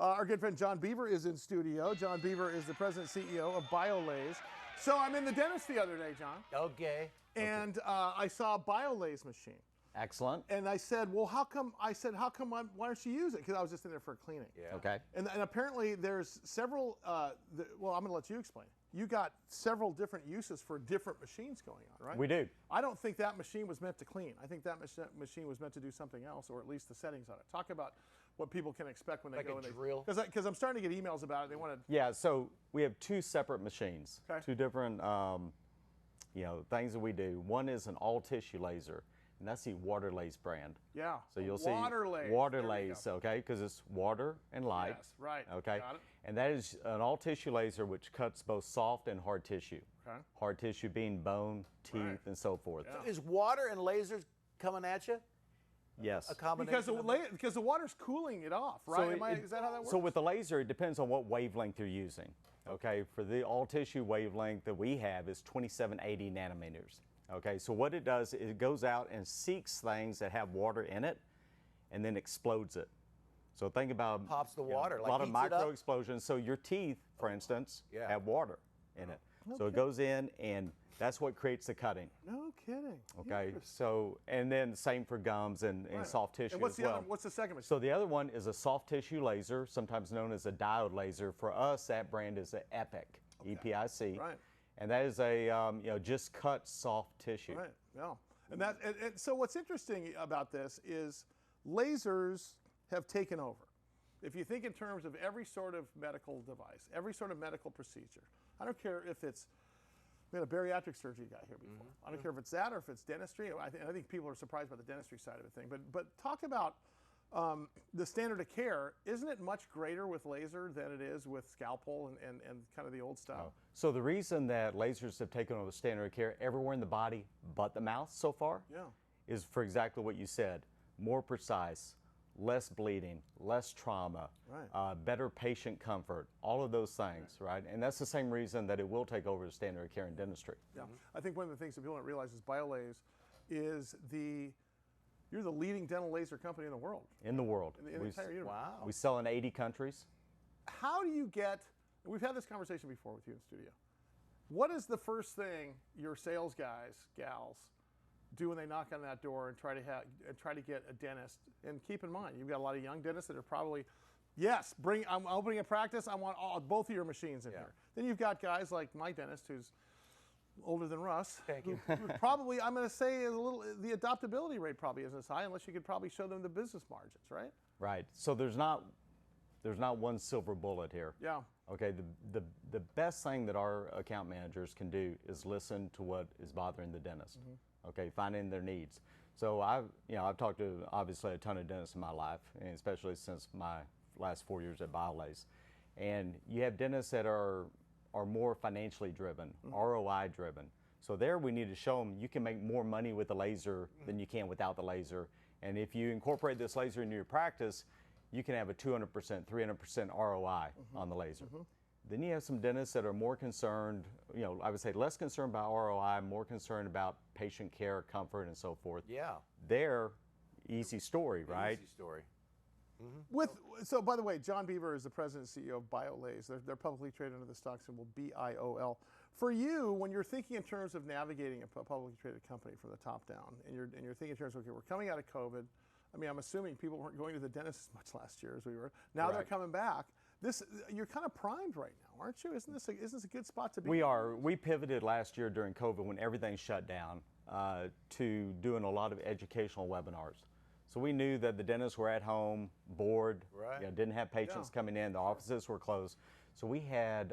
Our good friend John Beaver is in studio. John Beaver is the president and CEO of BIOLASE. So I'm in the dentist the other day, John. Okay. And I saw a BIOLASE machine. Excellent. And I said, well, how come, why don't you use it? Because I was just in there for a cleaning. Yeah. Okay. And apparently there's several, well, I'm going to let you explain. You got several different uses for different machines going on, right? We do. I don't think that machine was meant to clean. I think that machine was meant to do something else, or at least the settings on it. Talk about what people can expect when they go in. Like a drill? Because I'm starting to get emails about it. They want to. Yeah, so we have two separate machines, okay. Two different things that we do. One is an all-tissue laser, and that's the Waterlase brand. Yeah. So you'll see Waterlase, okay, because it's water and light. Yes, right. Okay. Got it. And that is an all-tissue laser which cuts both soft and hard tissue. Okay. Hard tissue being bone, teeth, and so forth. Yeah. So is water and lasers coming at you? Yes. A combination because the water's cooling it off, right? So is that how that works? So with the laser, it depends on what wavelength you're using. Okay, for the all-tissue wavelength that we have is 2780 nanometers. Okay, so what it does is it goes out and seeks things that have water in it and then explodes it. So think about pops the water, a like lot of heats it micro up? explosions. So your teeth, for instance, Yeah. have water in it. No So it goes in and that's what creates the cutting. No kidding. Okay, so and then same for gums and soft tissue And what's as well. What's the second machine? So the other one is a soft tissue laser, sometimes known as a diode laser. For us, that brand is an EPIC, E-P-I-C. Right. And that is a just cut soft tissue. Right. Yeah. And so what's interesting about this is lasers have taken over. If you think in terms of every sort of medical device, every sort of medical procedure, I don't care if it's, we had a bariatric surgery guy here before. I don't care if it's that or if it's dentistry. I think people are surprised by the dentistry side of the thing. But talk about the standard of care. Isn't it much greater with laser than it is with scalpel and kind of the old style? Oh. So the reason that lasers have taken over the standard of care everywhere in the body but the mouth so far is for exactly what you said. More precise, less bleeding, less trauma, better patient comfort, all of those things, right? And that's the same reason that it will take over the standard of care in dentistry. Yeah, I think one of the things that people don't realize is BIOLASE is you're the leading dental laser company in the world. In the world. In the entire universe. Wow. We sell in 80 countries. How do you get, we've had this conversation before with you in studio. What is the first thing your sales guys, gals, do when they knock on that door and try to get a dentist? And keep in mind, you've got a lot of young dentists that are probably, yes, I'm opening a practice, I want both of your machines in here. Then you've got guys like my dentist who's older than Russ. Thank you. Who probably, I'm going to say the adoptability rate probably isn't as high unless you could probably show them the business margins, right? Right. So there's not one silver bullet here. Yeah. Okay. The best thing that our account managers can do is listen to what is bothering the dentist. Okay, finding their needs. So I've talked to obviously a ton of dentists in my life, and especially since my last 4 years at BIOLASE. And you have dentists that are more financially driven, ROI driven. So there we need to show them you can make more money with the laser than you can without the laser. And if you incorporate this laser into your practice, you can have a 200%, 300% ROI on the laser. Then you have some dentists that are more concerned, I would say less concerned about ROI, more concerned about patient care, comfort, and so forth. Yeah. They're easy story, right? Easy story. So by the way, John Beaver is the president and CEO of BIOLASE. They're publicly traded under the stock symbol BIOL. For you, when you're thinking in terms of navigating a publicly traded company from the top down, and you're thinking in terms of, okay, we're coming out of COVID. I mean, I'm assuming people weren't going to the dentist as much last year as we were. Now they're coming back. You're kind of primed right now, aren't you? Isn't this a good spot to be? We are. We pivoted last year during COVID when everything shut down to doing a lot of educational webinars. So we knew that the dentists were at home, bored, didn't have patients coming in, the offices were closed. So we had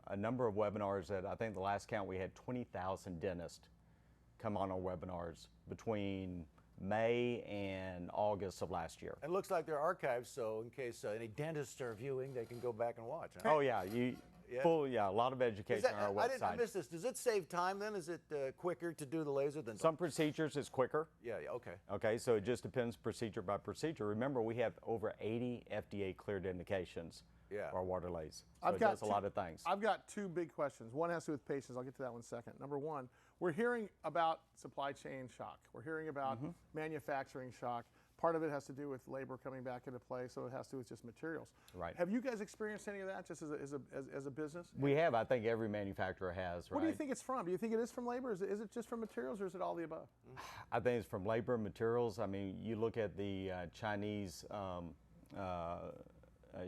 a number of webinars that I think the last count we had 20,000 dentists come on our webinars between May and August of last year. It looks like they're archived, so in case any dentists are viewing, they can go back and watch. Huh? Oh yeah, a lot of education on our website. I missed this. Does it save time then? Is it quicker to do the laser than some procedures? It's quicker. Yeah. Okay. Okay, so it just depends procedure by procedure. Remember, we have over 80 FDA cleared indications. Yeah. Or Waterlase. So it does a lot of things. I've got two big questions. One has to do with patients. I'll get to that one in a second. Number one, we're hearing about supply chain shock. We're hearing about manufacturing shock. Part of it has to do with labor coming back into play, so it has to do with just materials. Right. Have you guys experienced any of that just as a business? We have. I think every manufacturer has. What do you think it's from? Do you think it is from labor? Is it just from materials, or is it all the above? I think it's from labor and materials. I mean, you look at the Chinese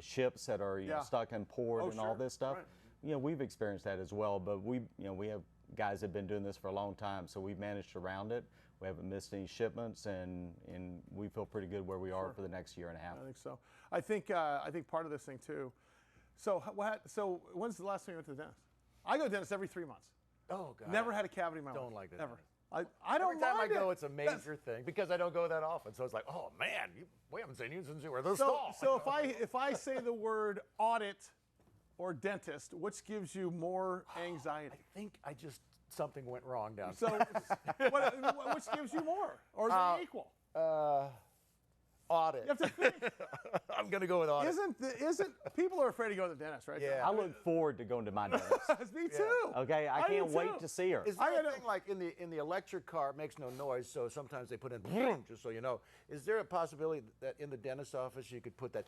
ships that are stuck in port and all this stuff. Right. You know, we've experienced that as well, but we have guys that have been doing this for a long time, so we've managed around it. We haven't missed any shipments, and we feel pretty good where we are for the next year and a half. I think so. I think part of this thing too. So when's the last time you went to the dentist? I go to the dentist every 3 months. Oh God. Never had a cavity in my life. Don't like that. Ever. I don't Every time mind I go, it. it's a major thing because I don't go that often. So it's like, oh man, we haven't seen you since you were this tall. So if I say the word audit or dentist, which gives you more anxiety? I think something went wrong down So which gives you more, or is it equal? Audit. You have to think. I'm gonna go with audit. Isn't people are afraid to go to the dentist, right? Yeah. I look forward to going to my dentist. Me too. Okay, I can't do wait too. to see her. Is there a thing like in the electric car, it makes no noise, so sometimes they put in just so you know. Is there a possibility that in the dentist's office you could put that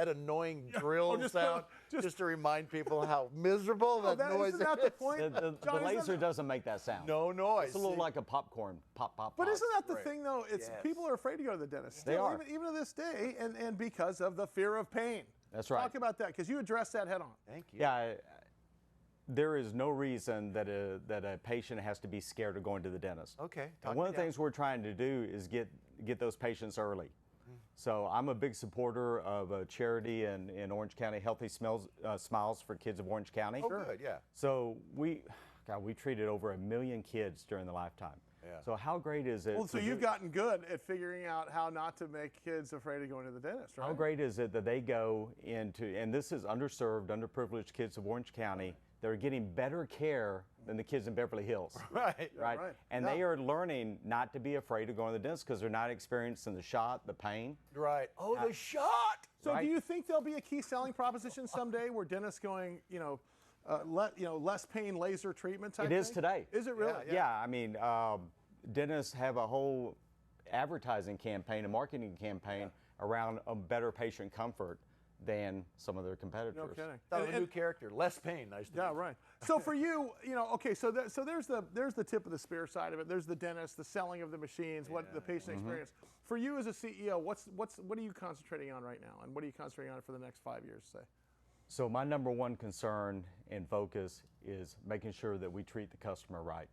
annoying drill sound just to remind people how miserable that noise isn't that the is? point? The John, isn't laser that- doesn't make that sound. No noise. It's a little See? like a popcorn, pop, pop, But pop. isn't that the Right. thing, though? It's Yes. people are afraid to go to the dentist. They Still, are. even to this day, and because of the fear of pain. That's right. Talk about that, because you addressed that head on. Thank you. Yeah, there is no reason that a patient has to be scared of going to the dentist. Okay. And one of the things we're trying to do is get those patients early. So I'm a big supporter of a charity in Orange County, Healthy Smiles for Kids of Orange County. Oh, good, yeah. So we treated over 1 million kids during the lifetime. Yeah. So how great is it? Well, so you've gotten good at figuring out how not to make kids afraid of going to the dentist, right? How great is it that they go into, and this is underserved, underprivileged kids of Orange County, they're getting better care than the kids in Beverly Hills. Right. Right? right. And they are learning not to be afraid of going to the dentist because they're not experiencing the shot, the pain. Right. Oh, the shot. So Right. do you think there'll be a key selling proposition someday where dentists going, less pain laser treatment type It is thing? today. Is it really? Yeah, I mean, dentists have a whole advertising campaign, a marketing campaign around a better patient comfort than some of their competitors. No kidding. Thought of a new character. Less pain. Nice to Yeah, meet. right. So for you, okay, so there's the tip of the spear side of it. There's the dentist, the selling of the machines, what the patient experience. For you as a CEO, what are you concentrating on right now, and what are you concentrating on for the next 5 years, say? So my number one concern and focus is making sure that we treat the customer right.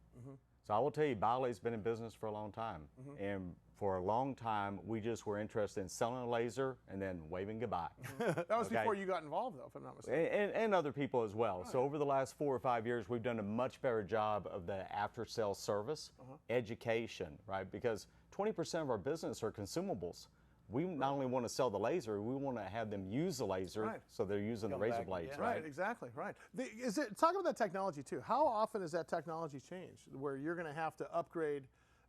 So I will tell you, BIOLASE's been in business for a long time, and for a long time we just were interested in selling a laser and then waving goodbye. That was Okay. before you got involved, though, if I'm not mistaken. And other people as well. So over the last 4 or 5 years, we've done a much better job of the after-sales service, education, right? Because 20% of our business are consumables. We not only want to sell the laser, we want to have them use the laser, Right. so they're using the razor back, blades, yeah. right? Right, exactly, right. Talk about that technology too. How often has that technology changed, where you're going to have to upgrade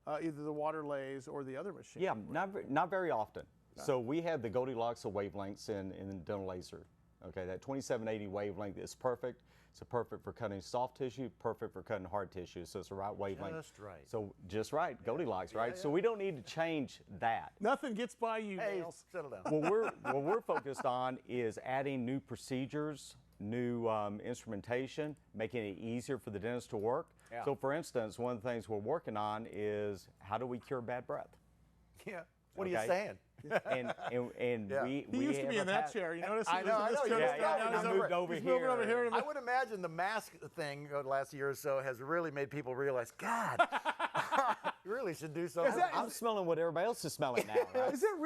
either the Waterlase or the other machine? Yeah, not very often. So we have the Goldilocks of wavelengths in dental laser. Okay, that 2780 wavelength is perfect. It's perfect for cutting soft tissue, perfect for cutting hard tissue. So it's the right wavelength. Just right. So just right, Goldilocks, right? So we don't need to change that. Nothing gets by you, Hey, Nailz. settle down. What we're focused on is adding new procedures, new instrumentation, making it easier for the dentist to work. Yeah. So for instance, one of the things we're working on is how do we cure bad breath? Yeah. What are you Okay. saying? And Yeah. we He used to have be a in that path- chair. You notice? I know, This I know. chair Yeah, is yeah, down, I he's moved over he's moving over here. here. I would imagine the mask thing the last year or so has really made people realize, God, you really should do something. I'm smelling what everybody else is smelling now, right? Is that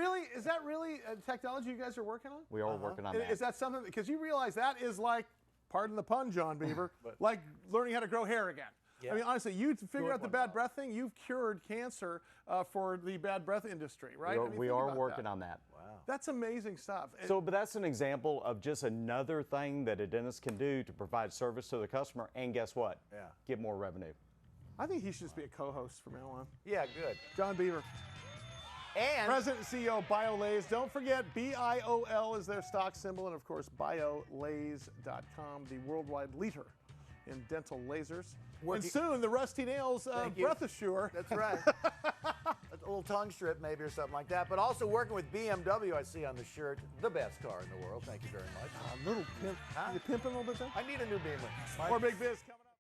really a technology you guys are working on? We are working on that. Is that something, because you realize that is like, pardon the pun, John Beaver, like learning how to grow hair again. Yeah. I mean, honestly, you figure out the one bad well. breath thing, you've cured cancer for the bad breath industry, right? I mean, We think are about working that. on that. Wow. That's amazing stuff. And- So, but that's an example of just another thing that a dentist can do to provide service to the customer, and guess what? Yeah. Get more revenue. I think he should just be a co-host from now on. Yeah, good. John Beaver, And President and CEO of BIOLASE. Don't forget, BIOL is their stock symbol, and of course, biolase.com, the worldwide leader in dental lasers. And Working- soon, the Rusty Nailz Thank you. Breath Assure. that's right. little tongue strip maybe or something like that. But also working with BMW, I see on the shirt, the best car in the world. Thank you very much. Little pimp. Huh? You pimping a little bit there? I need a new Beamer. More Big Biz coming up.